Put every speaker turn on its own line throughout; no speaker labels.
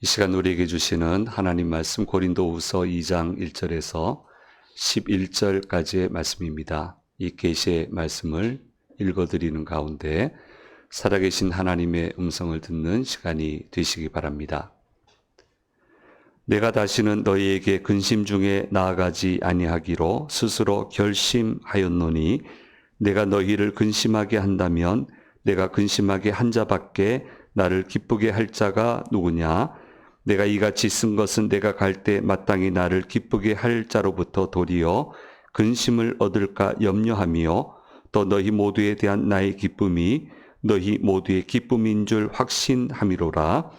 이 시간 우리에게 주시는 하나님 말씀 고린도후서 2장 1절에서 11절까지의 말씀입니다. 이 계시의 말씀을 읽어드리는 가운데 살아계신 하나님의 음성을 듣는 시간이 되시기 바랍니다. 내가 다시는 너희에게 근심 중에 나아가지 아니하기로 스스로 결심하였노니 내가 너희를 근심하게 한다면 내가 근심하게 한 자밖에 나를 기쁘게 할 자가 누구냐? 내가 이같이 쓴 것은 내가 갈 때 마땅히 나를 기쁘게 할 자로부터 도리어 근심을 얻을까 염려하며 또 너희 모두에 대한 나의 기쁨이 너희 모두의 기쁨인 줄 확신함이로라.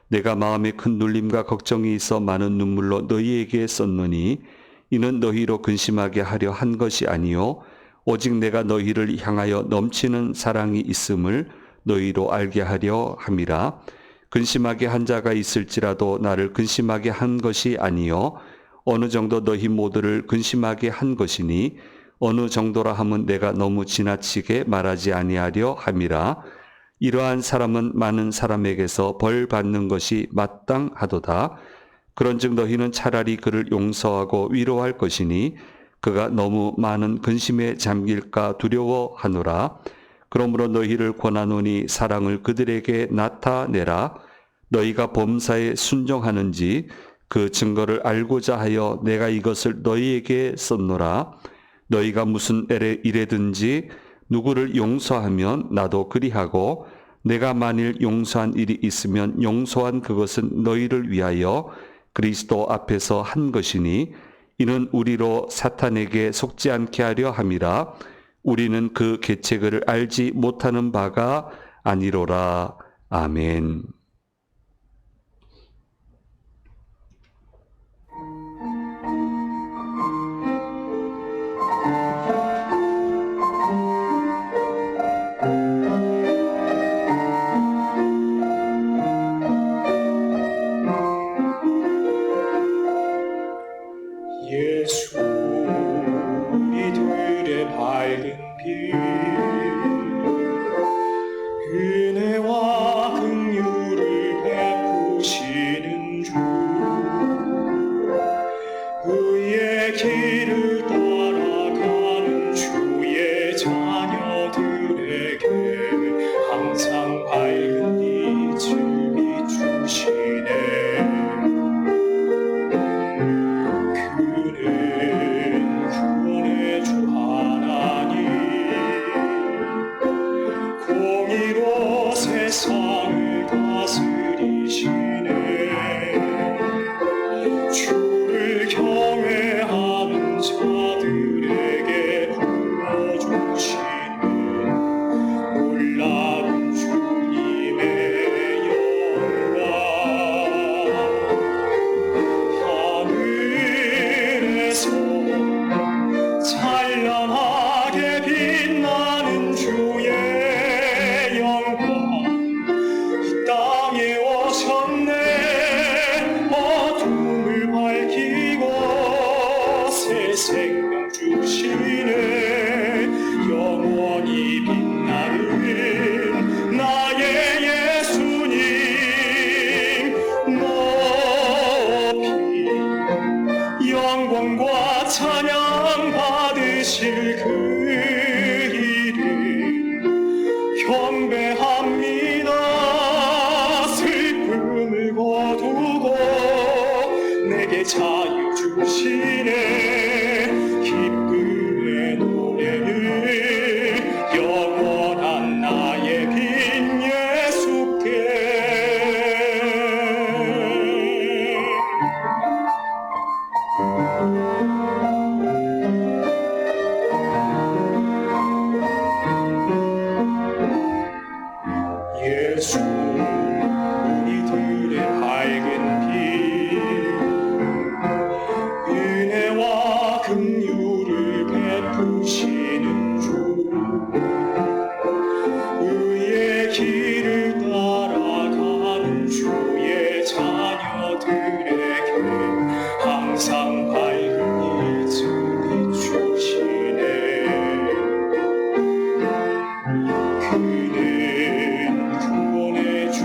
내가 마음에 큰 눌림과 걱정이 있어 많은 눈물로 너희에게 썼노니 이는 너희로 근심하게 하려 한 것이 아니요 오직 내가 너희를 향하여 넘치는 사랑이 있음을 너희로 알게 하려 함이라. 근심하게 한 자가 있을지라도 나를 근심하게 한 것이 아니요 어느 정도 너희 모두를 근심하게 한 것이니 어느 정도라 함은 내가 너무 지나치게 말하지 아니하려 함이라. 이러한 사람은 많은 사람에게서 벌 받는 것이 마땅하도다. 그런즉 너희는 차라리 그를 용서하고 위로할 것이니 그가 너무 많은 근심에 잠길까 두려워하노라. 그러므로 너희를 권하노니 사랑을 그들에게 나타내라. 너희가 범사에 순종하는지 그 증거를 알고자 하여 내가 이것을 너희에게 썼노라. 너희가 무슨 일에든지 누구를 용서하면 나도 그리하고 내가 만일 용서한 일이 있으면 용서한 그것은 너희를 위하여 그리스도 앞에서 한 것이니 이는 우리로 사탄에게 속지 않게 하려 함이라. 우리는 그 계책을 알지 못하는 바가 아니로라. 아멘.
예수 우리들의 밝은 빛 은혜와 긍휼을 베푸시는 주 의의 길을 따라가는 주의 자녀들에게 항상 밝은 빛을 비추시네. 세상을 다스리시네. 주를 경외하는 자들에게 불러주시는 놀라운 주님의 영광. 하늘에서 찬란하게 빛나는 주의 땅에 오셨네. 어둠을 밝히고 새 생명 주시네. 영원히 빛나는 나의 예수님 높이 영광과 찬양 받으실 그 이름 경배합니다. 슬픔을 거두고 내게 자유 주시네. 기쁨의 노래를 영원한 나의 빈 예수께. 예수 우리들의 밝은 빛 은혜와 긍휼을 베푸시는 주 의의 길을 따라가는 주의 자녀들에게 항상 밝은 빛을 비추시네. 그는 구원의 주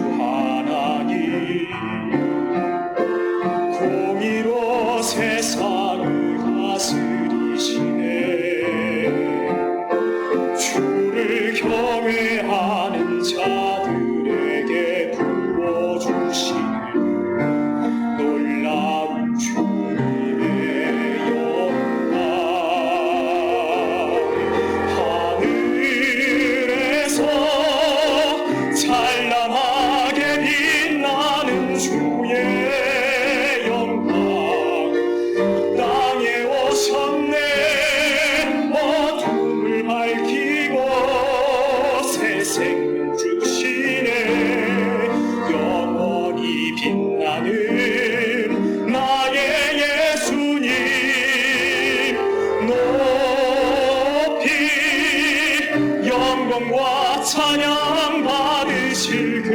그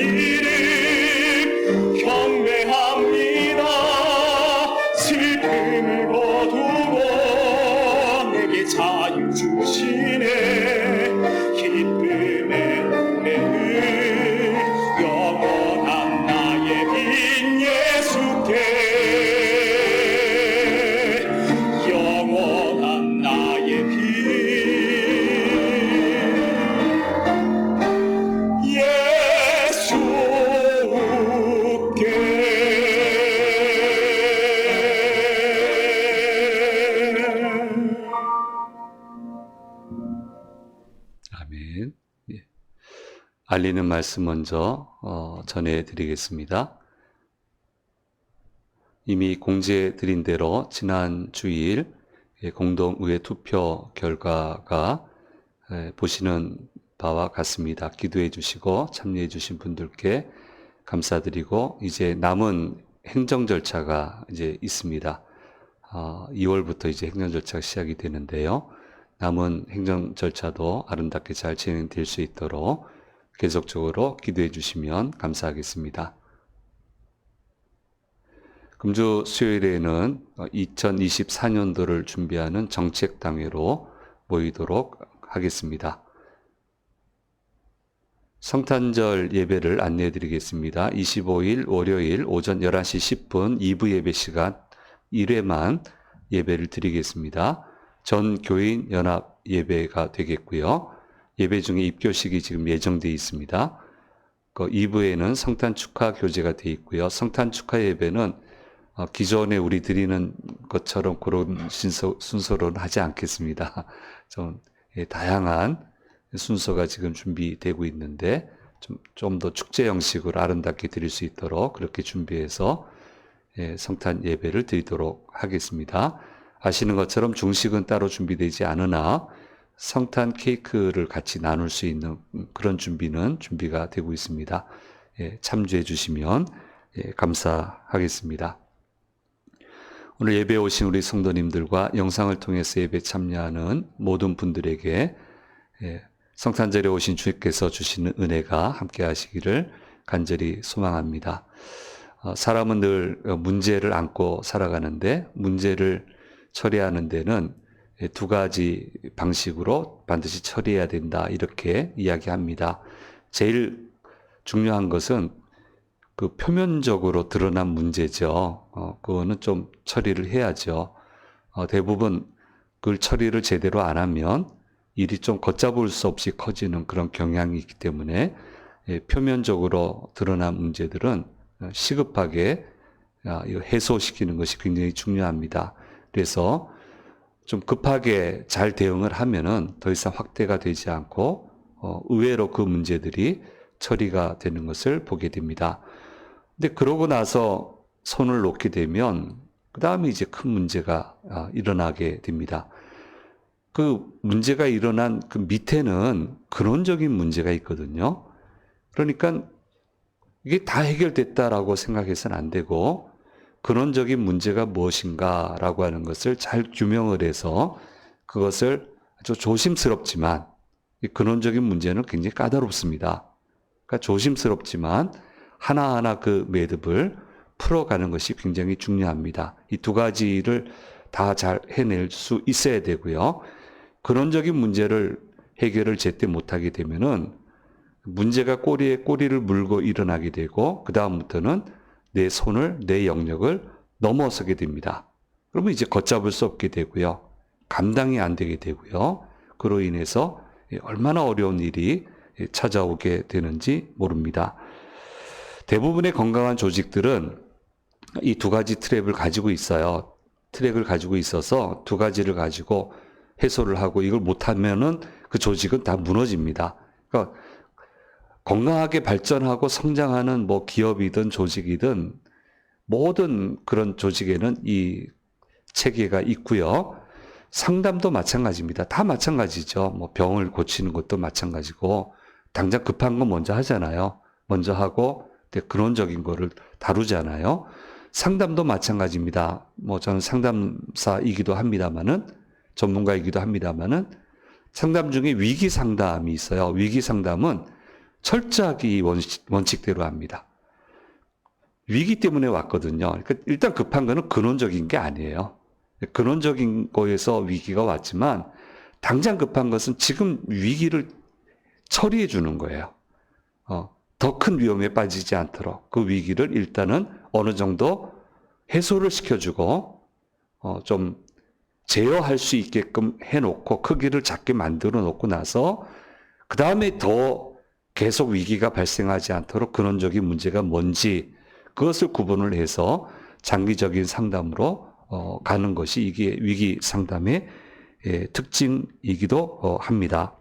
이름 경배합니다. 슬픔을 거두고 내게 자유 주시네. 기쁨의 노래를 영원한 나의 빈 예수께 영원한 나의 빈 예수께.
아멘. 예. 알리는 말씀 먼저 전해드리겠습니다. 이미 공지해드린 대로 지난 주일 공동의회 투표 결과가 보시는 바와 같습니다. 기도해 주시고 참여해 주신 분들께 감사드리고 이제 남은 행정 절차가 이제 있습니다. 2월부터 이제 행정 절차가 시작이 되는데요. 남은 행정 절차도 아름답게 잘 진행될 수 있도록 계속적으로 기도해 주시면 감사하겠습니다. 금주 수요일에는 2024년도를 준비하는 정책당회로 모이도록 하겠습니다. 성탄절 예배를 안내해 드리겠습니다. 25일 월요일 오전 11시 10분 2부 예배 시간 1회만 예배를 드리겠습니다. 전 교인 연합 예배가 되겠고요. 예배 중에 입교식이 지금 예정되어 있습니다. 그 2부에는 성탄 축하 교제가 되어 있고요. 성탄 축하 예배는 기존에 우리 드리는 것처럼 그런 순서로는 하지 않겠습니다. 좀 다양한 순서가 지금 준비되고 있는데 좀 더 축제 형식으로 아름답게 드릴 수 있도록 그렇게 준비해서 성탄 예배를 드리도록 하겠습니다. 아시는 것처럼 중식은 따로 준비되지 않으나 성탄 케이크를 같이 나눌 수 있는 그런 준비가 되고 있습니다. 참조해 주시면 감사하겠습니다. 오늘 예배에 오신 우리 성도님들과 영상을 통해서 예배 참여하는 모든 분들에게 성탄절에 오신 주께서 주시는 은혜가 함께 하시기를 간절히 소망합니다. 사람은 늘 문제를 안고 살아가는데 문제를 처리하는 데는 두 가지 방식으로 반드시 처리해야 된다 이렇게 이야기합니다. 제일 중요한 것은 그 표면적으로 드러난 문제죠. 그거는 좀 처리를 해야죠. 대부분 그걸 처리를 제대로 안 하면 일이 좀 걷잡을 수 없이 커지는 그런 경향이 있기 때문에 표면적으로 드러난 문제들은 시급하게 해소시키는 것이 굉장히 중요합니다. 그래서 좀 급하게 잘 대응을 하면은 더 이상 확대가 되지 않고 의외로 그 문제들이 처리가 되는 것을 보게 됩니다. 근데 그러고 나서 손을 놓게 되면 그 다음에 이제 큰 문제가 일어나게 됩니다. 그 문제가 일어난 그 밑에는 근원적인 문제가 있거든요. 그러니까 이게 다 해결됐다라고 생각해서는 안 되고 근원적인 문제가 무엇인가라고 하는 것을 잘 규명을 해서 그것을 아주 조심스럽지만 이 근원적인 문제는 굉장히 까다롭습니다. 그러니까 조심스럽지만 하나하나 그 매듭을 풀어가는 것이 굉장히 중요합니다. 이 두 가지를 다 잘 해낼 수 있어야 되고요. 근원적인 문제를 해결을 제때 못하게 되면은 문제가 꼬리에 꼬리를 물고 일어나게 되고 그 다음부터는 내 손을, 내 영역을 넘어서게 됩니다. 그러면 이제 걷잡을 수 없게 되고요. 감당이 안 되게 되고요. 그로 인해서 얼마나 어려운 일이 찾아오게 되는지 모릅니다. 대부분의 건강한 조직들은 이 두 가지 트랩을 가지고 있어요. 트랙을 가지고 있어서 두 가지를 가지고 해소를 하고 이걸 못하면은 그 조직은 다 무너집니다. 그러니까 건강하게 발전하고 성장하는 뭐 기업이든 조직이든 모든 그런 조직에는 이 체계가 있고요. 상담도 마찬가지입니다. 다 마찬가지죠. 뭐 병을 고치는 것도 마찬가지고 당장 급한 거 먼저 하잖아요. 먼저 하고 근원적인 거를 다루잖아요. 상담도 마찬가지입니다. 뭐 저는 상담사이기도 합니다만은 전문가이기도 합니다만은 상담 중에 위기 상담이 있어요. 위기 상담은 철저하게 이 원칙대로 합니다. 위기 때문에 왔거든요. 그러니까 일단 급한 거는 근원적인 게 아니에요. 근원적인 거에서 위기가 왔지만 당장 급한 것은 지금 위기를 처리해 주는 거예요. 더 큰 위험에 빠지지 않도록 그 위기를 일단은 어느 정도 해소를 시켜주고 좀 제어할 수 있게끔 해놓고 크기를 작게 만들어 놓고 나서 그 다음에 더 계속 위기가 발생하지 않도록 근원적인 문제가 뭔지 그것을 구분을 해서 장기적인 상담으로 가는 것이 이게 위기 상담의 특징이기도 합니다.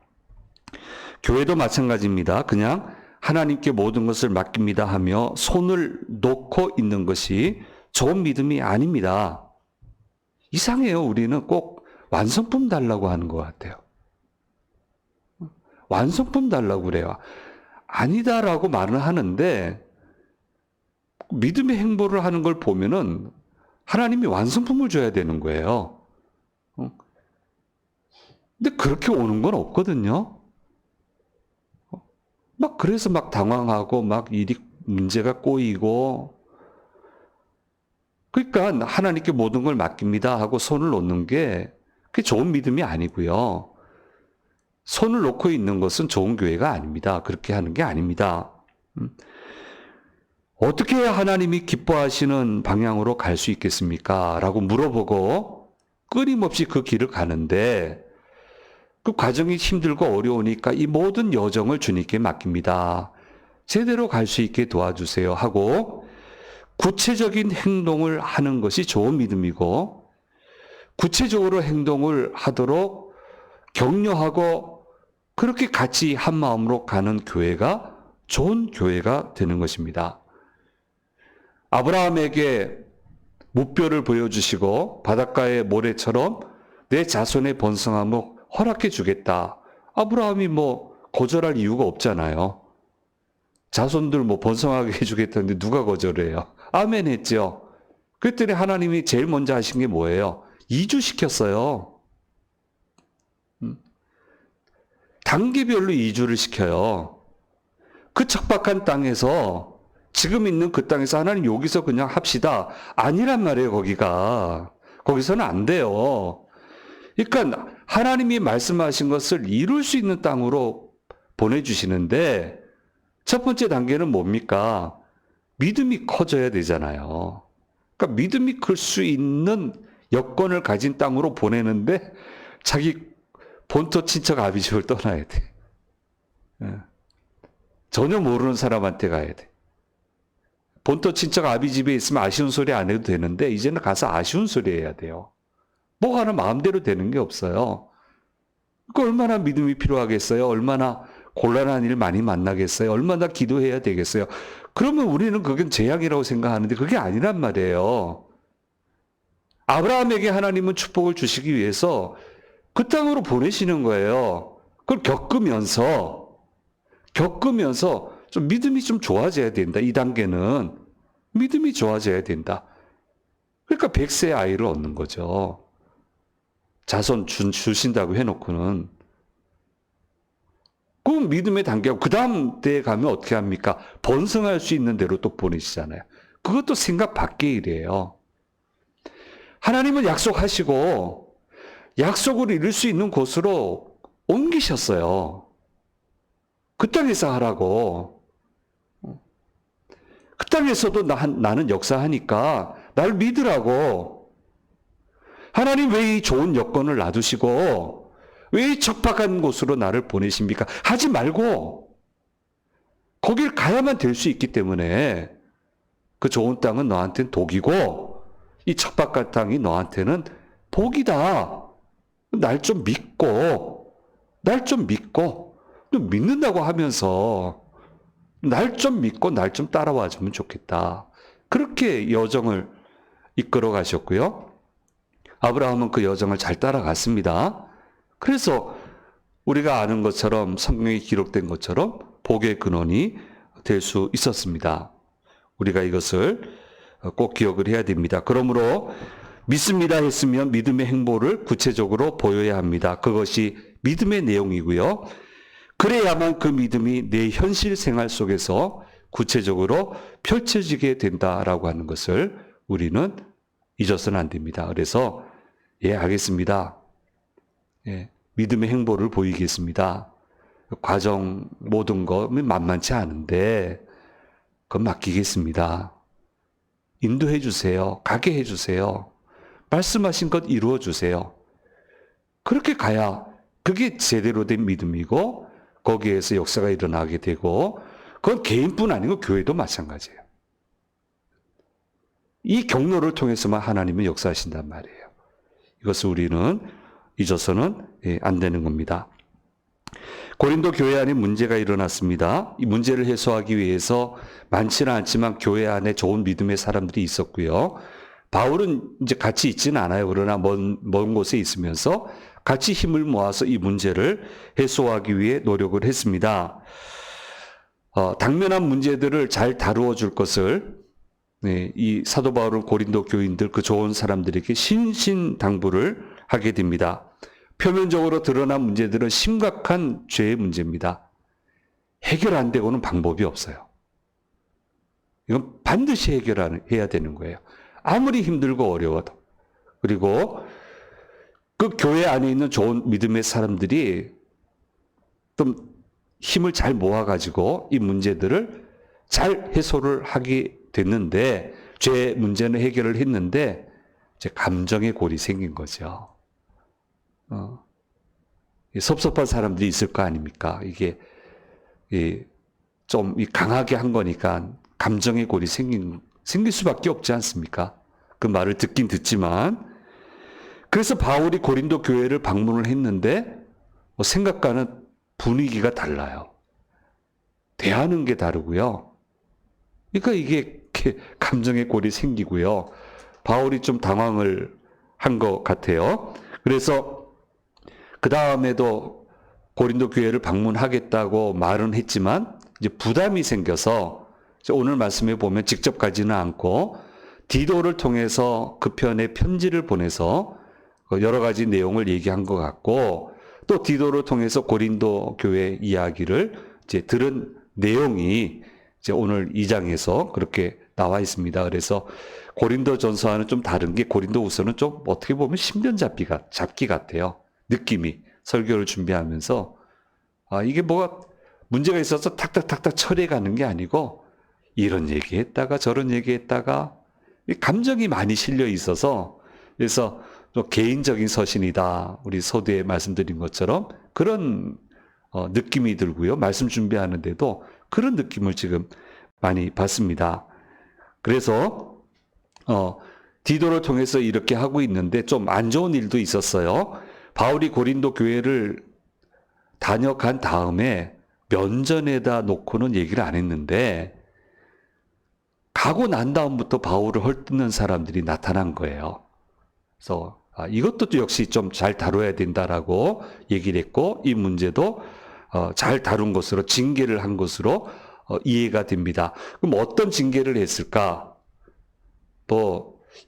교회도 마찬가지입니다. 그냥 하나님께 모든 것을 맡깁니다 하며 손을 놓고 있는 것이 좋은 믿음이 아닙니다. 이상해요. 우리는 꼭 완성품 달라고 하는 것 같아요. 완성품 달라고 그래요. 아니다라고 말은 하는데 믿음의 행보를 하는 걸 보면은 하나님이 완성품을 줘야 되는 거예요. 근데 그렇게 오는 건 없거든요. 막 그래서 막 당황하고 막 일이 문제가 꼬이고 그러니까 하나님께 모든 걸 맡깁니다 하고 손을 놓는 게 그게 좋은 믿음이 아니고요. 손을 놓고 있는 것은 좋은 교회가 아닙니다. 그렇게 하는 게 아닙니다. 어떻게 해야 하나님이 기뻐하시는 방향으로 갈 수 있겠습니까? 라고 물어보고 끊임없이 그 길을 가는데 그 과정이 힘들고 어려우니까 이 모든 여정을 주님께 맡깁니다. 제대로 갈 수 있게 도와주세요 하고 구체적인 행동을 하는 것이 좋은 믿음이고 구체적으로 행동을 하도록 격려하고 그렇게 같이 한 마음으로 가는 교회가 좋은 교회가 되는 것입니다. 아브라함에게 무뼈를 보여주시고 바닷가의 모래처럼 내 자손의 번성함을 허락해 주겠다. 아브라함이 거절할 이유가 없잖아요. 자손들 번성하게 해주겠다는데 누가 거절해요? 아멘 했죠. 그랬더니 하나님이 제일 먼저 하신 게 뭐예요? 이주시켰어요. 단계별로 이주를 시켜요. 그 척박한 땅에서 지금 있는 그 땅에서 하나님 여기서 그냥 합시다. 아니란 말이에요, 거기가. 거기서는 안 돼요. 그러니까 하나님이 말씀하신 것을 이룰 수 있는 땅으로 보내주시는데 첫 번째 단계는 뭡니까? 믿음이 커져야 되잖아요. 그러니까 믿음이 클 수 있는 여건을 가진 땅으로 보내는데 자기 본토 친척 아비집을 떠나야 돼. 전혀 모르는 사람한테 가야 돼. 본토 친척 아비집에 있으면 아쉬운 소리 안 해도 되는데 이제는 가서 아쉬운 소리 해야 돼요. 뭐가 하나 마음대로 되는 게 없어요. 그 얼마나 믿음이 필요하겠어요? 얼마나 곤란한 일 많이 만나겠어요? 얼마나 기도해야 되겠어요? 그러면 우리는 그건 재앙이라고 생각하는데 그게 아니란 말이에요. 아브라함에게 하나님은 축복을 주시기 위해서 그 땅으로 보내시는 거예요. 그걸 겪으면서 좀 믿음이 좀 좋아져야 된다. 이 단계는 믿음이 좋아져야 된다. 그러니까 100세의 아이를 얻는 거죠. 자손 주신다고 해놓고는. 그 믿음의 단계고 그 다음 때에 가면 어떻게 합니까? 번성할 수 있는 대로 또 보내시잖아요. 그것도 생각 밖의 일이에요. 하나님은 약속하시고 약속을 이룰 수 있는 곳으로 옮기셨어요. 그 땅에서 하라고. 그 땅에서도 나는 역사하니까 날 믿으라고. 하나님 왜 이 좋은 여건을 놔두시고 왜 이 척박한 곳으로 나를 보내십니까? 하지 말고 거길 가야만 될 수 있기 때문에 그 좋은 땅은 너한테는 독이고 이 척박한 땅이 너한테는 복이다. 날 좀 믿고 믿는다고 하면서 날 좀 믿고 날 좀 따라와 주면 좋겠다. 그렇게 여정을 이끌어 가셨고요. 아브라함은 그 여정을 잘 따라갔습니다. 그래서 우리가 아는 것처럼 성경에 기록된 것처럼 복의 근원이 될 수 있었습니다. 우리가 이것을 꼭 기억을 해야 됩니다. 그러므로 믿습니다 했으면 믿음의 행보를 구체적으로 보여야 합니다. 그것이 믿음의 내용이고요. 그래야만 그 믿음이 내 현실 생활 속에서 구체적으로 펼쳐지게 된다라고 하는 것을 우리는 잊어서는 안 됩니다. 그래서 예, 알겠습니다. 예, 믿음의 행보를 보이겠습니다. 과정 모든 거 만만치 않은데 그건 맡기겠습니다. 인도해 주세요. 가게 해 주세요. 말씀하신 것 이루어 주세요. 그렇게 가야 그게 제대로 된 믿음이고 거기에서 역사가 일어나게 되고 그건 개인뿐 아니고 교회도 마찬가지예요. 이 경로를 통해서만 하나님은 역사하신단 말이에요. 이것을 우리는 잊어서는 안 되는 겁니다. 고린도 교회 안에 문제가 일어났습니다. 이 문제를 해소하기 위해서 많지는 않지만 교회 안에 좋은 믿음의 사람들이 있었고요. 바울은 이제 같이 있지는 않아요. 그러나 먼 곳에 있으면서 같이 힘을 모아서 이 문제를 해소하기 위해 노력을 했습니다. 당면한 문제들을 잘 다루어 줄 것을 이 사도 바울은 고린도 교인들 그 좋은 사람들에게 신신당부를 하게 됩니다. 표면적으로 드러난 문제들은 심각한 죄의 문제입니다. 해결 안 되고는 방법이 없어요. 이건 반드시 해결해야 되는 거예요. 아무리 힘들고 어려워도. 그리고 그 교회 안에 있는 좋은 믿음의 사람들이 좀 힘을 잘 모아가지고 이 문제들을 잘 해소를 하게 됐는데, 죄 문제는 해결을 했는데, 이제 감정의 골이 생긴 거죠. 섭섭한 사람들이 있을 거 아닙니까? 이게 좀 강하게 한 거니까 감정의 골이 생길 수밖에 없지 않습니까? 그 말을 듣긴 듣지만, 그래서 바울이 고린도 교회를 방문을 했는데 생각과는 분위기가 달라요. 대하는 게 다르고요. 그러니까 이게 감정의 골이 생기고요. 바울이 좀 당황을 한 것 같아요. 그래서 그 다음에도 고린도 교회를 방문하겠다고 말은 했지만 이제 부담이 생겨서 오늘 말씀에 보면 직접 가지는 않고 디도를 통해서 그 편에 편지를 보내서 여러 가지 내용을 얘기한 것 같고, 또 디도를 통해서 고린도 교회 이야기를 이제 들은 내용이 이제 오늘 2장에서 그렇게 나와 있습니다. 그래서 고린도 전서와는 좀 다른 게 고린도 후서는 좀 어떻게 보면 신변 잡기 같아요. 느낌이 설교를 준비하면서 이게 뭐가 문제가 있어서 탁탁탁탁 처리해 가는 게 아니고 이런 얘기했다가 저런 얘기했다가 감정이 많이 실려 있어서, 그래서 좀 개인적인 서신이다. 우리 서두에 말씀드린 것처럼 그런 느낌이 들고요. 말씀 준비하는데도 그런 느낌을 지금 많이 받습니다. 그래서 디도를 통해서 이렇게 하고 있는데 좀 안 좋은 일도 있었어요. 바울이 고린도 교회를 다녀간 다음에 면전에다 놓고는 얘기를 안 했는데 가고 난 다음부터 바울을 헐뜯는 사람들이 나타난 거예요. 그래서 이것도 역시 좀 잘 다뤄야 된다라고 얘기를 했고, 이 문제도 잘 다룬 것으로, 징계를 한 것으로 이해가 됩니다. 그럼 어떤 징계를 했을까?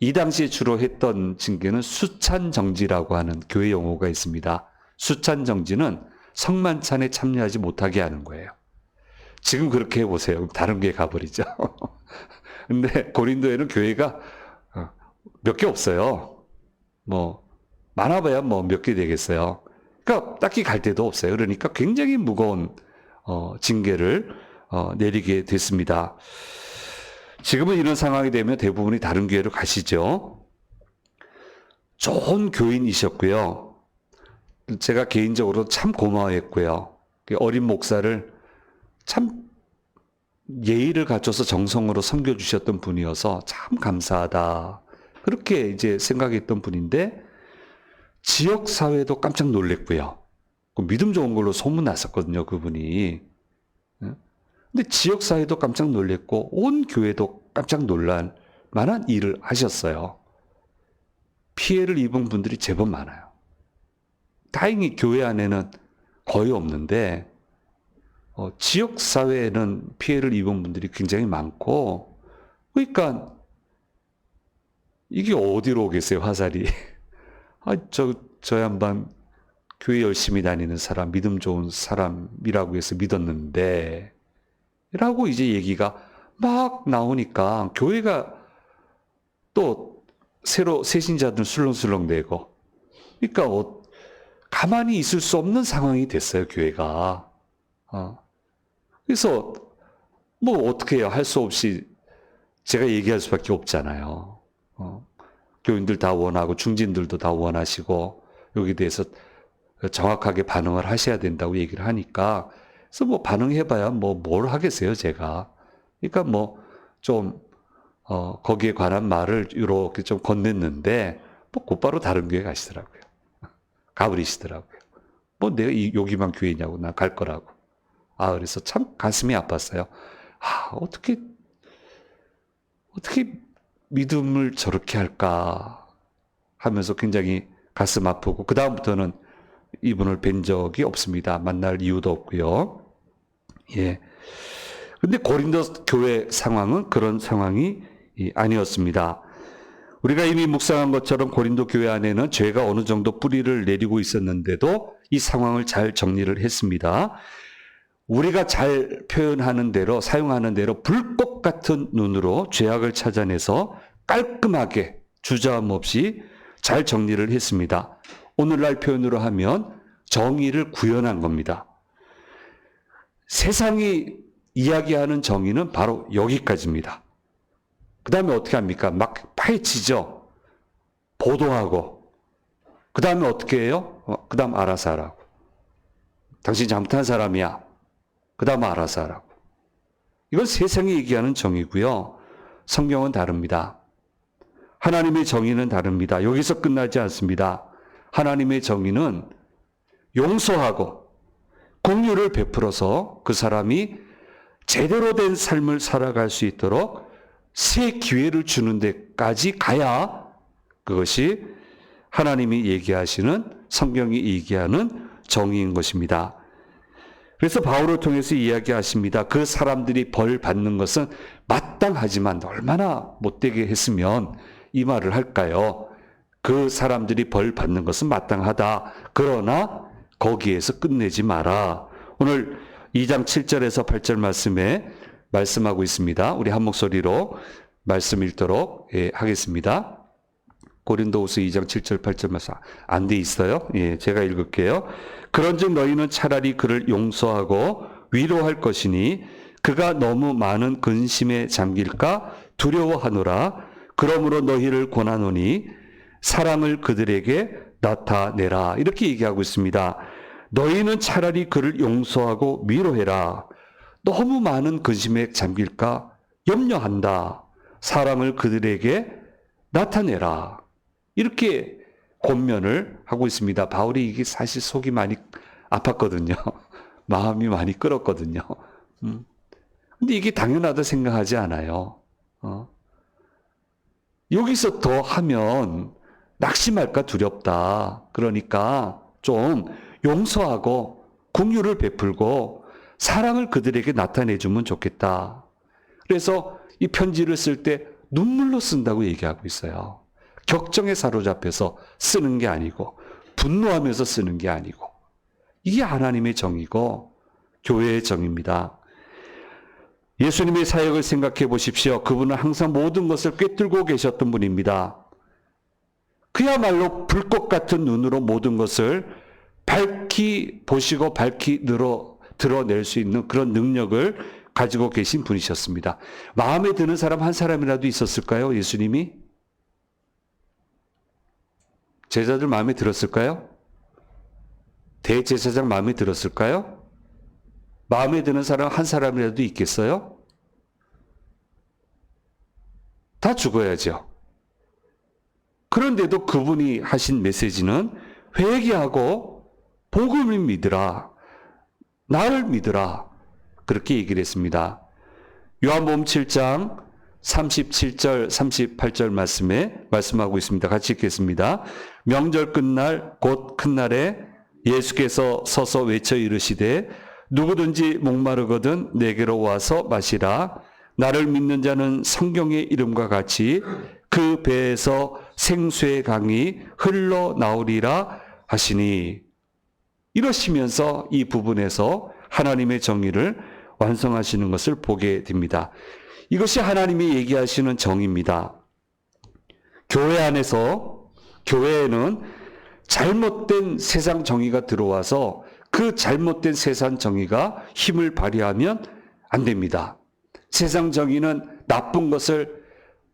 이 당시에 주로 했던 징계는 수찬정지라고 하는 교회 용어가 있습니다. 수찬정지는 성만찬에 참여하지 못하게 하는 거예요. 지금 그렇게 해보세요. 그럼 다른 교회 가버리죠. 근데 고린도에는 교회가 몇 개 없어요. 많아봐야 몇 개 되겠어요. 그러니까 딱히 갈 데도 없어요. 그러니까 굉장히 무거운 징계를 내리게 됐습니다. 지금은 이런 상황이 되면 대부분이 다른 교회로 가시죠. 좋은 교인이셨고요. 제가 개인적으로 참 고마워했고요. 어린 목사를 참 예의를 갖춰서 정성으로 섬겨주셨던 분이어서 참 감사하다. 그렇게 이제 생각했던 분인데, 지역사회도 깜짝 놀랬고요. 믿음 좋은 걸로 소문났었거든요, 그분이. 근데 지역사회도 깜짝 놀랬고, 온 교회도 깜짝 놀랄 만한 일을 하셨어요. 피해를 입은 분들이 제법 많아요. 다행히 교회 안에는 거의 없는데, 지역사회에는 피해를 입은 분들이 굉장히 많고, 그러니까, 이게 어디로 오겠어요, 화살이. 저 양반 교회 열심히 다니는 사람, 믿음 좋은 사람이라고 해서 믿었는데 라고 이제 얘기가 막 나오니까 교회가 또 새로 새신자들 술렁술렁 내고 그러니까 가만히 있을 수 없는 상황이 됐어요, 교회가. 그래서 뭐 어떻게 해요? 할 수 없이 제가 얘기할 수밖에 없잖아요. 교인들 다 원하고 중진들도 다 원하시고 여기에 대해서 정확하게 반응을 하셔야 된다고 얘기를 하니까 그래서 뭐 반응해봐야 뭐 뭘 하겠어요, 제가. 그러니까 뭐 좀 거기에 관한 말을 이렇게 좀 건넸는데 뭐 곧바로 다른 교회 가시더라고요. 가버리시더라고요. 뭐 내가 여기만 교회냐고 난 갈 거라고. 그래서 참 가슴이 아팠어요. 어떻게 믿음을 저렇게 할까 하면서 굉장히 가슴 아프고 그 다음부터는 이분을 뵌 적이 없습니다. 만날 이유도 없고요. 예. 근데 고린도 교회 상황은 그런 상황이 아니었습니다. 우리가 이미 묵상한 것처럼 고린도 교회 안에는 죄가 어느 정도 뿌리를 내리고 있었는데도 이 상황을 잘 정리를 했습니다. 우리가 잘 표현하는 대로, 사용하는 대로 불꽃 같은 눈으로 죄악을 찾아내서 깔끔하게 주저함 없이 잘 정리를 했습니다. 오늘날 표현으로 하면 정의를 구현한 겁니다. 세상이 이야기하는 정의는 바로 여기까지입니다. 그 다음에 어떻게 합니까? 막 파헤치죠. 보도하고. 그 다음에 어떻게 해요? 그 다음 알아서 하라고. 당신 잘못한 사람이야. 그 다음 알아서 하라고. 이건 세상이 얘기하는 정의고요. 성경은 다릅니다. 하나님의 정의는 다릅니다. 여기서 끝나지 않습니다. 하나님의 정의는 용서하고 공유를 베풀어서 그 사람이 제대로 된 삶을 살아갈 수 있도록 새 기회를 주는 데까지 가야 그것이 하나님이 얘기하시는 성경이 얘기하는 정의인 것입니다. 그래서 바울을 통해서 이야기하십니다. 그 사람들이 벌 받는 것은 마땅하지만 얼마나 못되게 했으면 이 말을 할까요? 그 사람들이 벌 받는 것은 마땅하다. 그러나 거기에서 끝내지 마라. 오늘 2장 7절에서 8절 말씀에 말씀하고 있습니다. 우리 한 목소리로 말씀 읽도록 하겠습니다. 고린도후서 2장 7절 8절 말씀 안 돼 있어요? 제가 읽을게요. 그런즉 너희는 차라리 그를 용서하고 위로할 것이니 그가 너무 많은 근심에 잠길까 두려워하노라. 그러므로 너희를 권하노니 사랑을 그들에게 나타내라. 이렇게 얘기하고 있습니다. 너희는 차라리 그를 용서하고 위로해라. 너무 많은 근심에 잠길까 염려한다. 사랑을 그들에게 나타내라. 이렇게 권면을 하고 있습니다. 바울이 이게 사실 속이 많이 아팠거든요. 마음이 많이 끓었거든요. 근데 이게 당연하다 생각하지 않아요. 여기서 더 하면 낙심할까 두렵다. 그러니까 좀 용서하고 긍휼을 베풀고 사랑을 그들에게 나타내주면 좋겠다. 그래서 이 편지를 쓸 때 눈물로 쓴다고 얘기하고 있어요. 격정에 사로잡혀서 쓰는 게 아니고 분노하면서 쓰는 게 아니고 이게 하나님의 정의고 교회의 정의입니다. 예수님의 사역을 생각해 보십시오. 그분은 항상 모든 것을 꿰뚫고 계셨던 분입니다. 그야말로 불꽃 같은 눈으로 모든 것을 밝히 보시고 밝히 드러낼 수 있는 그런 능력을 가지고 계신 분이셨습니다. 마음에 드는 사람 한 사람이라도 있었을까요? 예수님이? 제자들 마음에 들었을까요? 대제사장 마음에 들었을까요? 마음에 드는 사람 한 사람이라도 있겠어요? 다 죽어야죠. 그런데도 그분이 하신 메시지는 회개하고 복음을 믿으라. 나를 믿으라. 그렇게 얘기를 했습니다. 요한복음 7장 37절 38절 말씀에 말씀하고 있습니다. 같이 읽겠습니다. 명절 끝날 곧 큰 날에 예수께서 서서 외쳐 이르시되 누구든지 목마르거든 내게로 와서 마시라. 나를 믿는 자는 성경의 이름과 같이 그 배에서 생수의 강이 흘러나오리라 하시니. 이러시면서 이 부분에서 하나님의 정의를 완성하시는 것을 보게 됩니다. 이것이 하나님이 얘기하시는 정의입니다. 교회에는 잘못된 세상 정의가 들어와서 그 잘못된 세상 정의가 힘을 발휘하면 안 됩니다. 세상 정의는 나쁜 것을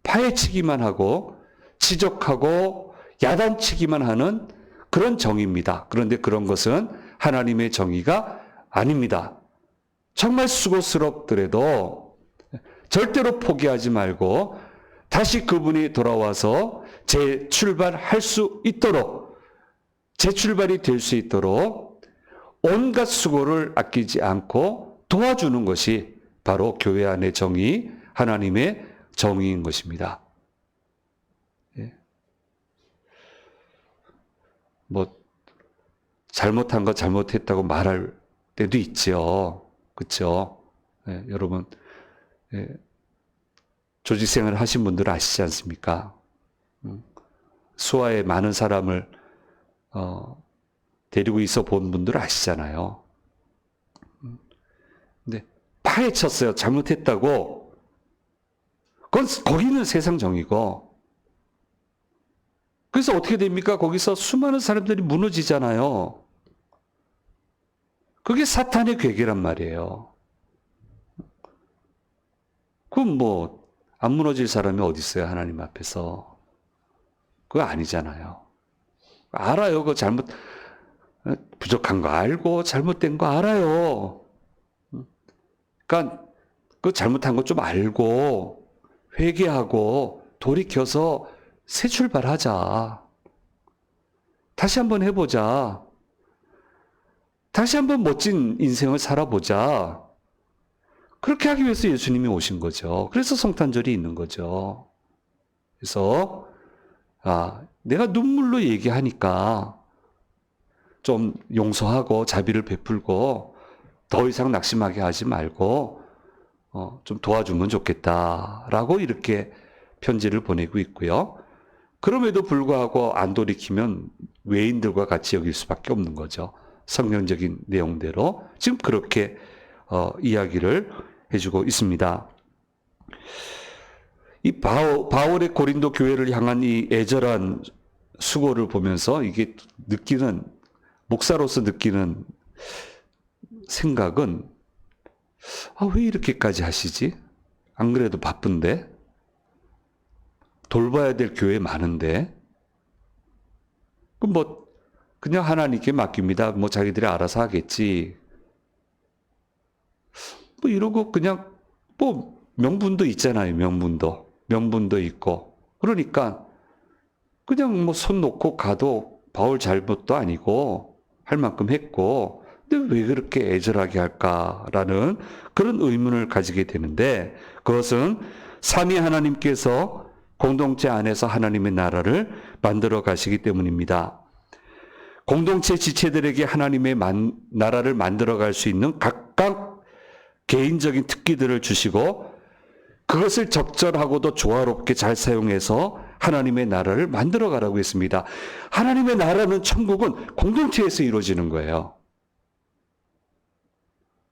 파헤치기만 하고 지적하고 야단치기만 하는 그런 정의입니다. 그런데 그런 것은 하나님의 정의가 아닙니다. 정말 수고스럽더라도 절대로 포기하지 말고 다시 그분이 돌아와서 재출발할 수 있도록, 재출발이 될 수 있도록 온갖 수고를 아끼지 않고 도와주는 것이 바로 교회 안의 정의, 하나님의 정의인 것입니다. 잘못한 거 잘못했다고 말할 때도 있죠. 그렇죠? 여러분, 조직생활을 하신 분들은 아시지 않습니까? 수하에 많은 사람을 데리고 있어 본 분들은 아시잖아요. 근데 파헤쳤어요. 잘못했다고. 거기는 세상 정의고. 그래서 어떻게 됩니까? 거기서 수많은 사람들이 무너지잖아요. 그게 사탄의 괴계란 말이에요. 그럼 안 무너질 사람이 어디 있어요? 하나님 앞에서. 그거 아니잖아요. 알아요. 부족한 거 알고, 잘못된 거 알아요. 그러니까, 그 잘못한 거 좀 알고, 회개하고, 돌이켜서 새 출발하자. 다시 한번 해보자. 다시 한번 멋진 인생을 살아보자. 그렇게 하기 위해서 예수님이 오신 거죠. 그래서 성탄절이 있는 거죠. 그래서 내가 눈물로 얘기하니까 좀 용서하고 자비를 베풀고 더 이상 낙심하게 하지 말고 좀 도와주면 좋겠다라고 이렇게 편지를 보내고 있고요. 그럼에도 불구하고 안 돌이키면 외인들과 같이 여길 수밖에 없는 거죠. 성경적인 내용대로 지금 그렇게 이야기를 해주고 있습니다. 이 바울의 고린도 교회를 향한 이 애절한 수고를 보면서 이게 목사로서 느끼는 생각은 왜 이렇게까지 하시지? 안 그래도 바쁜데? 돌봐야 될 교회 많은데? 그냥 하나님께 맡깁니다. 자기들이 알아서 하겠지. 이러고 그냥 명분도 있잖아요. 명분도 있고. 그러니까 그냥 손 놓고 가도 바울 잘못도 아니고 할 만큼 했고, 근데 왜 그렇게 애절하게 할까라는 그런 의문을 가지게 되는데, 그것은 삼위 하나님께서 공동체 안에서 하나님의 나라를 만들어 가시기 때문입니다. 공동체 지체들에게 하나님의 나라를 만들어 갈 수 있는 각각 개인적인 특기들을 주시고 그것을 적절하고도 조화롭게 잘 사용해서 하나님의 나라를 만들어 가라고 했습니다. 하나님의 나라는, 천국은 공동체에서 이루어지는 거예요.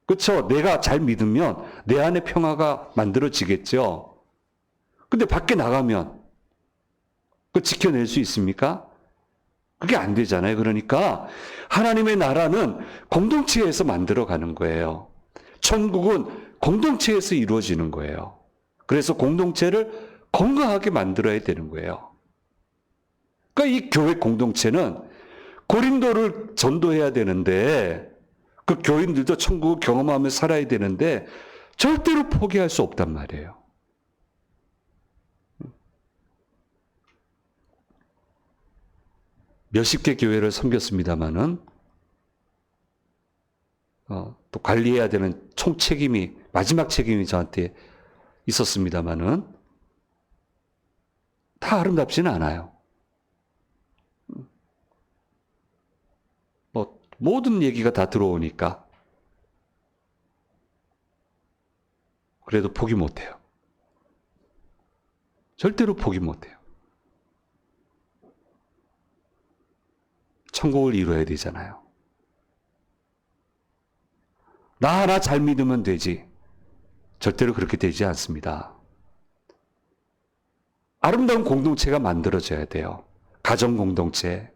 그렇죠? 내가 잘 믿으면 내 안에 평화가 만들어지겠죠. 근데 밖에 나가면 그 지켜낼 수 있습니까? 그게 안 되잖아요. 그러니까 하나님의 나라는 공동체에서 만들어 가는 거예요. 천국은 공동체에서 이루어지는 거예요. 그래서 공동체를 건강하게 만들어야 되는 거예요. 그러니까 이 교회 공동체는 고린도를 전도해야 되는데, 그 교인들도 천국을 경험하며 살아야 되는데 절대로 포기할 수 없단 말이에요. 몇십 개 교회를 섬겼습니다마는 또 관리해야 되는 마지막 책임이 저한테 있었습니다마는 다 아름답지는 않아요. 모든 얘기가 다 들어오니까 그래도 포기 못해요. 절대로 포기 못해요. 천국을 이루어야 되잖아요. 나 하나 잘 믿으면 되지. 절대로 그렇게 되지 않습니다. 아름다운 공동체가 만들어져야 돼요. 가정 공동체,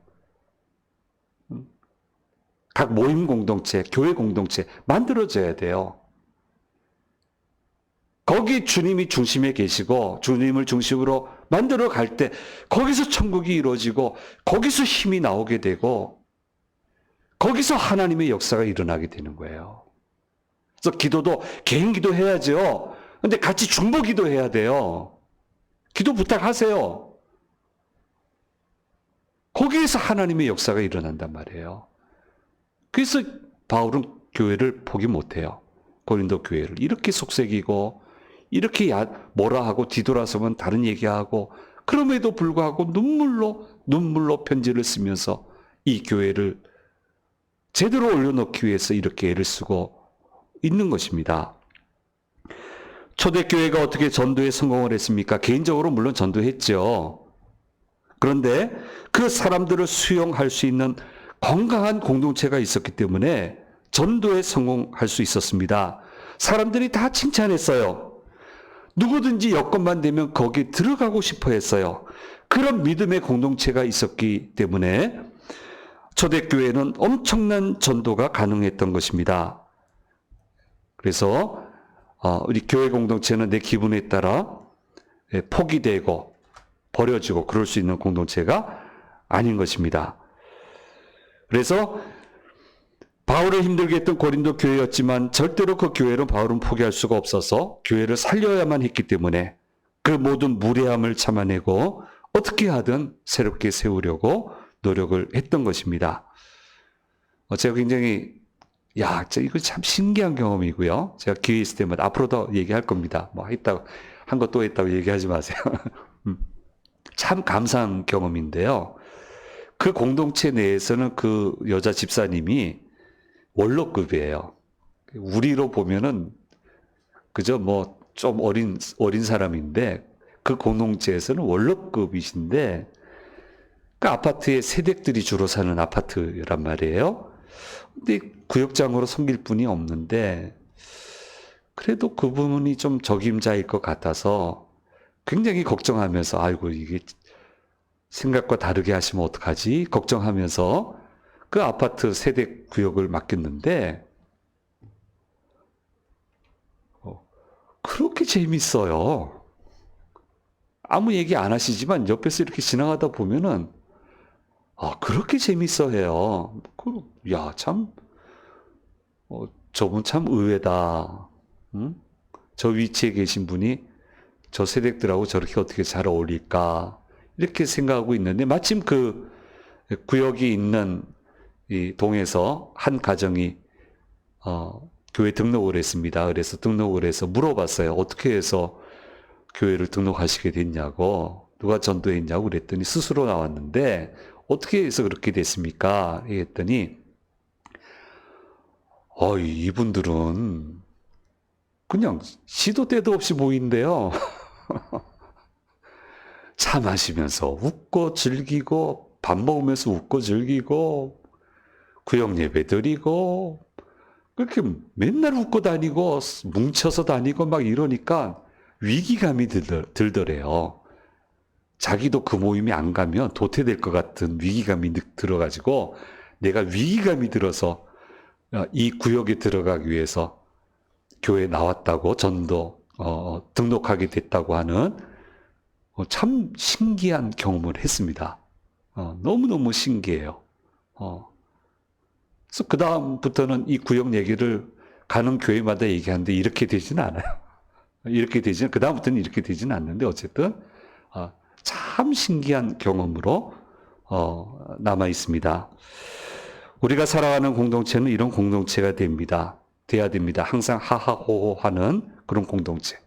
각 모임 공동체, 교회 공동체 만들어져야 돼요. 거기 주님이 중심에 계시고 주님을 중심으로 만들어 갈 때 거기서 천국이 이루어지고 거기서 힘이 나오게 되고 거기서 하나님의 역사가 일어나게 되는 거예요. 그래서 기도도 개인 기도해야죠. 근데 같이 중보 기도해야 돼요. 기도 부탁하세요. 거기에서 하나님의 역사가 일어난단 말이에요. 그래서 바울은 교회를 포기 못해요. 고린도 교회를 이렇게 속색이고 이렇게 뭐라 하고 뒤돌아서면 다른 얘기하고 그럼에도 불구하고 눈물로 편지를 쓰면서 이 교회를 제대로 올려놓기 위해서 이렇게 애를 쓰고 있는 것입니다. 초대교회가 어떻게 전도에 성공을 했습니까? 개인적으로 물론 전도했죠. 그런데 그 사람들을 수용할 수 있는 건강한 공동체가 있었기 때문에 전도에 성공할 수 있었습니다. 사람들이 다 칭찬했어요. 누구든지 여건만 되면 거기 들어가고 싶어 했어요. 그런 믿음의 공동체가 있었기 때문에 초대교회는 엄청난 전도가 가능했던 것입니다. 그래서 우리 교회 공동체는 내 기분에 따라 포기되고 버려지고 그럴 수 있는 공동체가 아닌 것입니다. 그래서 바울을 힘들게 했던 고린도 교회였지만 절대로 그 교회를 바울은 포기할 수가 없어서 교회를 살려야만 했기 때문에 그 모든 무례함을 참아내고 어떻게 하든 새롭게 세우려고 노력을 했던 것입니다. 제가 굉장히 이거 참 신기한 경험이고요. 제가 기회 있을 때마다 앞으로 더 얘기할 겁니다. 한 것 또 했다고 얘기하지 마세요. 참 감사한 경험인데요. 그 공동체 내에서는 그 여자 집사님이 원로급이에요. 우리로 보면은 그저 좀 어린 사람인데 그 공동체에서는 원로급이신데 그 아파트에 세댁들이 주로 사는 아파트란 말이에요. 근데 구역장으로 섬길 분이 없는데 그래도 그분이 좀 적임자일 것 같아서 굉장히 걱정하면서 아이고 이게 생각과 다르게 하시면 어떡하지? 걱정하면서 그 아파트 세대 구역을 맡겼는데 그렇게 재밌어요. 아무 얘기 안 하시지만 옆에서 이렇게 지나가다 보면은 그렇게 재밌어 해요. 저분 참 의외다. 응? 저 위치에 계신 분이 저 세댁들하고 저렇게 어떻게 잘 어울릴까? 이렇게 생각하고 있는데 마침 그 구역이 있는 이 동에서 한 가정이 교회 등록을 했습니다. 그래서 등록을 해서 물어봤어요. 어떻게 해서 교회를 등록하시게 됐냐고, 누가 전도했냐고 그랬더니 스스로 나왔는데 어떻게 해서 그렇게 됐습니까? 했더니 이분들은 그냥 시도 때도 없이 모인대요. 차 마시면서 웃고 즐기고 밥 먹으면서 웃고 즐기고 구역 예배 드리고 그렇게 맨날 웃고 다니고 뭉쳐서 다니고 막 이러니까 위기감이 들더래요. 자기도 그 모임에 안 가면 도태될 것 같은 위기감이 들어가지고 내가 위기감이 들어서 이 구역에 들어가기 위해서 교회에 나왔다고 전도 등록하게 됐다고 하는 참 신기한 경험을 했습니다. 너무너무 신기해요. 그래서 그 다음부터는 이 구역 얘기를 가는 교회마다 얘기하는데 이렇게 되지는 않아요. 그 다음부터는 이렇게 되지는 않는데 어쨌든 참 신기한 경험으로 남아 있습니다. 우리가 살아가는 공동체는 이런 공동체가 돼야 됩니다. 항상 하하호호하는 그런 공동체.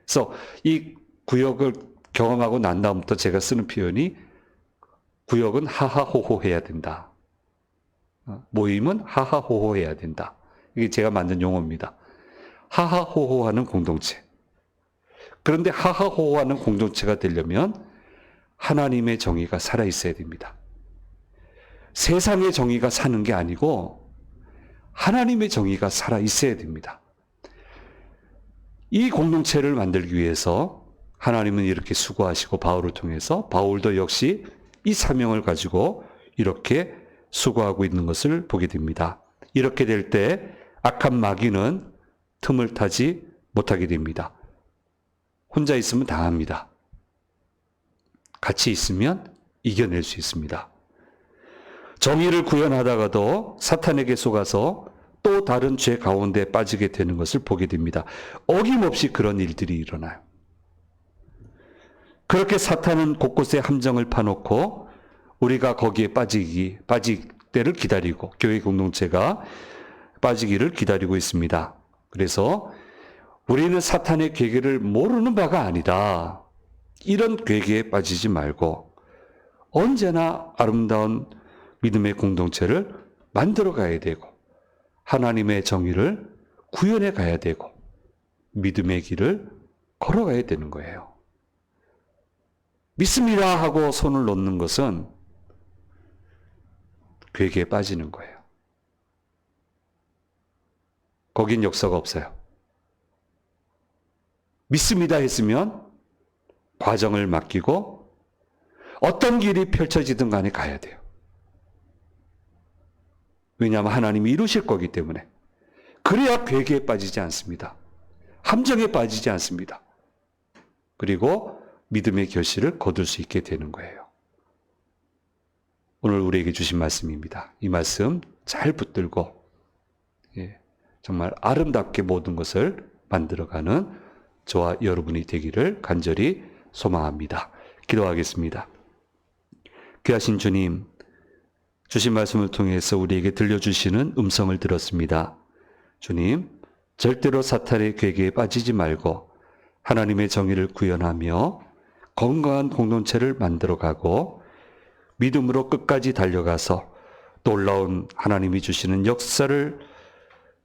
그래서 이 구역을 경험하고 난 다음부터 제가 쓰는 표현이 구역은 하하호호 해야 된다. 모임은 하하호호 해야 된다. 이게 제가 만든 용어입니다. 하하호호하는 공동체. 그런데 하하호호하는 공동체가 되려면 하나님의 정의가 살아있어야 됩니다. 세상의 정의가 사는 게 아니고 하나님의 정의가 살아 있어야 됩니다. 이 공동체를 만들기 위해서 하나님은 이렇게 수고하시고 바울을 통해서 바울도 역시 이 사명을 가지고 이렇게 수고하고 있는 것을 보게 됩니다. 이렇게 될 때 악한 마귀는 틈을 타지 못하게 됩니다. 혼자 있으면 당합니다. 같이 있으면 이겨낼 수 있습니다. 정의를 구현하다가도 사탄에게 속아서 또 다른 죄 가운데 빠지게 되는 것을 보게 됩니다. 어김없이 그런 일들이 일어나요. 그렇게 사탄은 곳곳에 함정을 파놓고 우리가 거기에 빠질 때를 기다리고 교회 공동체가 빠지기를 기다리고 있습니다. 그래서 우리는 사탄의 괴계를 모르는 바가 아니다. 이런 괴계에 빠지지 말고 언제나 아름다운 믿음의 공동체를 만들어 가야 되고 하나님의 정의를 구현해 가야 되고 믿음의 길을 걸어가야 되는 거예요. 믿습니다 하고 손을 놓는 것은 괴계에 빠지는 거예요. 거긴 역사가 없어요. 믿습니다 했으면 과정을 맡기고 어떤 길이 펼쳐지든 간에 가야 돼요. 왜냐하면 하나님이 이루실 거기 때문에. 그래야 괴계에 빠지지 않습니다. 함정에 빠지지 않습니다. 그리고 믿음의 결실을 거둘 수 있게 되는 거예요. 오늘 우리에게 주신 말씀입니다. 이 말씀 잘 붙들고 정말 아름답게 모든 것을 만들어가는 저와 여러분이 되기를 간절히 소망합니다. 기도하겠습니다. 귀하신 주님, 주신 말씀을 통해서 우리에게 들려주시는 음성을 들었습니다. 주님, 절대로 사탄의 괴계에 빠지지 말고 하나님의 정의를 구현하며 건강한 공동체를 만들어가고 믿음으로 끝까지 달려가서 놀라운 하나님이 주시는 역사를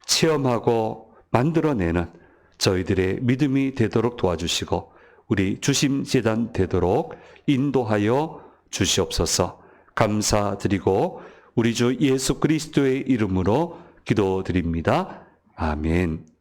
체험하고 만들어내는 저희들의 믿음이 되도록 도와주시고 우리 주심재단 되도록 인도하여 주시옵소서. 감사드리고 우리 주 예수 그리스도의 이름으로 기도드립니다. 아멘.